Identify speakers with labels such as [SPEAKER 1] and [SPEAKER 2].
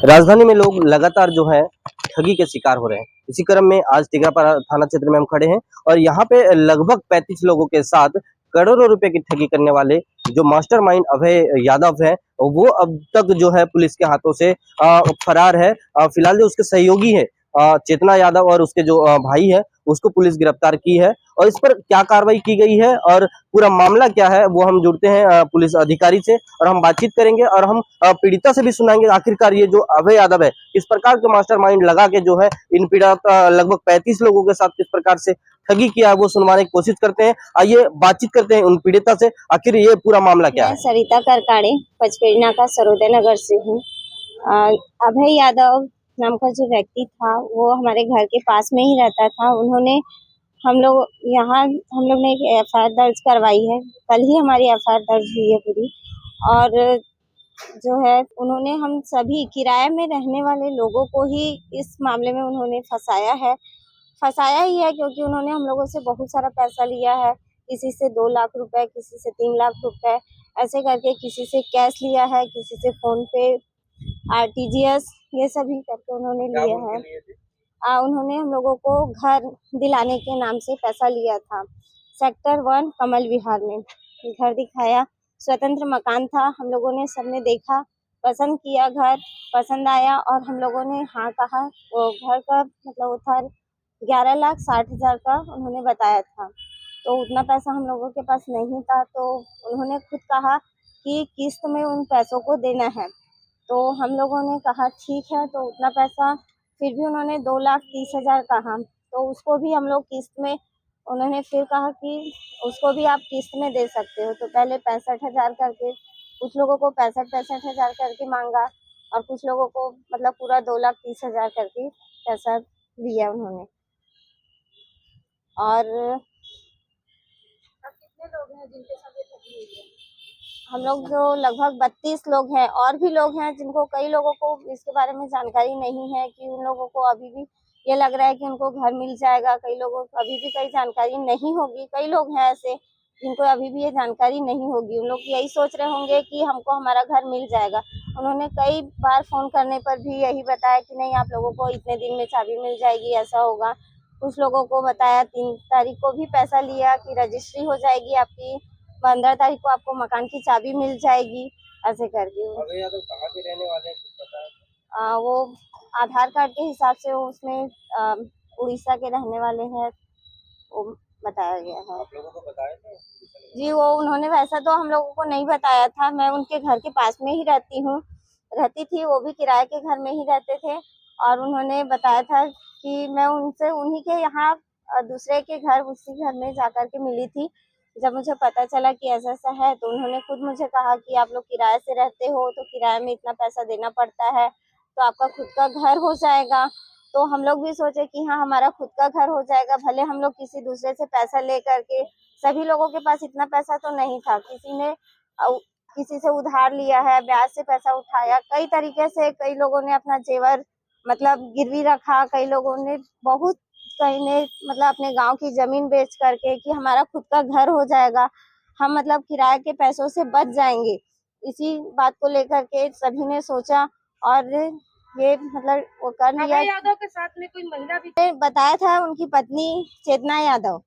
[SPEAKER 1] राजधानी में लोग लगातार जो है ठगी के शिकार हो रहे हैं। इसी क्रम में आज टिकरापारा थाना क्षेत्र में हम खड़े हैं और यहाँ पे लगभग 35 लोगों के साथ करोड़ों रुपए की ठगी करने वाले जो मास्टरमाइंड अभय यादव है, वो अब तक जो है पुलिस के हाथों से फरार है। फिलहाल जो उसके सहयोगी है चेतना यादव और उसके जो भाई है, उसको पुलिस गिरफ्तार की है। और इस पर क्या कार्रवाई की गई है और पूरा मामला क्या है, वो हम जुड़ते हैं पुलिस अधिकारी से और हम बातचीत करेंगे और हम पीड़िता से भी सुनाएंगे आखिरकार ये जो अभय यादव है इस प्रकार के मास्टरमाइंड लगा के जो है इन पीड़िता लगभग 35 लोगों के साथ किस प्रकार से ठगी किया है वो सुनवाने की कोशिश करते हैं। आइए बातचीत करते हैं उन पीड़िता से, आखिर ये पूरा मामला क्या है।
[SPEAKER 2] मैं सरिता करकाड़े पचपेड़ना का सरोदय नगर से हूँ। अभय यादव नाम का जो व्यक्ति था वो हमारे घर के पास में ही रहता था। उन्होंने हम लोग ने एक एफआईआर दर्ज करवाई है। कल ही हमारी एफआईआर दर्ज हुई है पूरी। और जो है उन्होंने हम सभी किराए में रहने वाले लोगों को ही इस मामले में उन्होंने फंसाया ही है, क्योंकि उन्होंने हम लोगों से बहुत सारा पैसा लिया है। किसी से 2 लाख रुपए, किसी से 3 लाख रुपए, ऐसे करके किसी से कैश लिया है, किसी से फोन पे, आरटीजीएस, ये सभी करके उन्होंने लिया है। उन्होंने हम लोगों को घर दिलाने के नाम से पैसा लिया था। सेक्टर 1 कमल विहार में घर दिखाया, स्वतंत्र मकान था। हम लोगों ने सबने देखा, पसंद किया, घर पसंद आया और हम लोगों ने हाँ कहा। वो घर का मतलब वो था 11,60,000 का उन्होंने बताया था। तो उतना पैसा हम लोगों के पास नहीं था, तो उन्होंने खुद कहा कि किस्त में उन पैसों को देना है। तो हम लोगों ने कहा ठीक है, तो उतना पैसा फिर भी उन्होंने 2,30,000 कहा। तो उसको भी हम लोग किस्त में, उन्होंने फिर कहा कि उसको भी आप किस्त में दे सकते हो। तो पहले 65,000 करके, कुछ लोगों को 65,000 करके मांगा और कुछ लोगों को मतलब पूरा 2,30,000 करके पैसा दिया उन्होंने। और अब कितने लोग हैं जिनके साथ ये ठगी हुई है? हम लोग जो लगभग 32 लोग हैं, और भी लोग हैं जिनको, कई लोगों को इसके बारे में जानकारी नहीं है कि उन लोगों को अभी भी ये लग रहा है कि उनको घर मिल जाएगा। कई लोगों को अभी भी कई जानकारी नहीं होगी। कई लोग हैं ऐसे जिनको अभी भी ये जानकारी नहीं होगी। उन लोग यही सोच रहे होंगे कि हमको हमारा घर मिल जाएगा। उन्होंने कई बार फोन करने पर भी यही बताया कि नहीं, आप लोगों को इतने दिन में चाबी मिल जाएगी, ऐसा होगा। कुछ लोगों को बताया 3 तारीख को भी पैसा लिया कि रजिस्ट्री हो जाएगी आपकी, 15 तारीख को आपको मकान की चाबी मिल जाएगी, ऐसे करके।
[SPEAKER 1] अभय यादव कहाँ के रहने वाले हैं, कुछ पता है?
[SPEAKER 2] वो आधार कार्ड के हिसाब से वो उसमें उड़ीसा के रहने वाले हैं, वो बताया गया है।
[SPEAKER 1] आप लोगों को बताया था?
[SPEAKER 2] जी, वो उन्होंने वैसा तो हम लोगों को नहीं बताया था। मैं उनके घर के पास में ही रहती थी। वो भी किराए के घर में ही रहते थे और उन्होंने बताया था कि मैं उनसे उन्हीं के यहाँ दूसरे के घर, उसी घर में जाकर के मिली थी। जब मुझे पता चला कि ऐसा-ऐसा है, तो उन्होंने खुद मुझे कहा कि आप लोग किराए से रहते हो, तो किराए में इतना पैसा देना पड़ता है, तो आपका खुद का घर हो जाएगा। तो हम लोग भी सोचे कि हाँ, हमारा खुद का घर हो जाएगा, भले हम लोग किसी दूसरे से पैसा ले करके। सभी लोगों के पास इतना पैसा तो नहीं था। किसी ने किसी से उधार लिया है, ब्याज से पैसा उठाया, कई तरीके से कई लोगों ने अपना जेवर मतलब गिरवी रखा, कई लोगों ने बहुत, कई ने मतलब अपने गांव की जमीन बेच करके कि हमारा खुद का घर हो जाएगा, हम मतलब किराए के पैसों से बच जाएंगे। इसी बात को लेकर के सभी ने सोचा और ये मतलब वो कर लिया।
[SPEAKER 3] अभय यादव के साथ में कोई महिला भी
[SPEAKER 2] बताया था, उनकी पत्नी चेतना यादव।